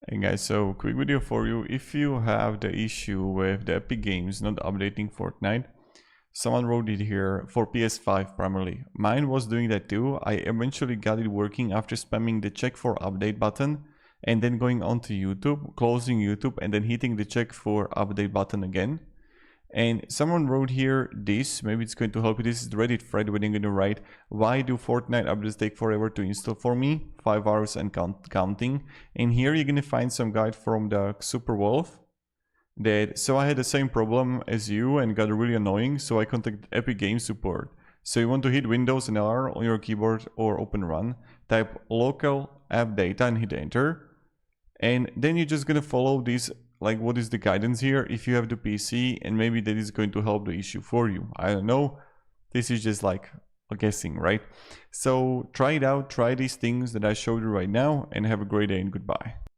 Hey guys, so quick video for you. If you have the issue with the Epic Games not updating Fortnite, someone wrote it here for PS5 primarily. Mine was doing that too. I eventually got it working after spamming the check for update button and then going onto YouTube, closing YouTube and then hitting the check for update button again. And someone wrote here this, maybe it's going to help you. This is the Reddit thread where you're going to write, why do Fortnite updates take forever to install for me? 5 hours and counting. And here you're going to find some guide from the Super Wolf. So I had the same problem as you and got really annoying, so I contacted Epic Games support. So you want to hit Windows and R on your keyboard or open run, type local app data and hit enter. And then you're just going to follow this, like what is the guidance here if you have the PC, and maybe that is going to help the issue for you. I don't know. This is just like a guessing, right? So try it out, try these things that I showed you right now, and have a great day and goodbye.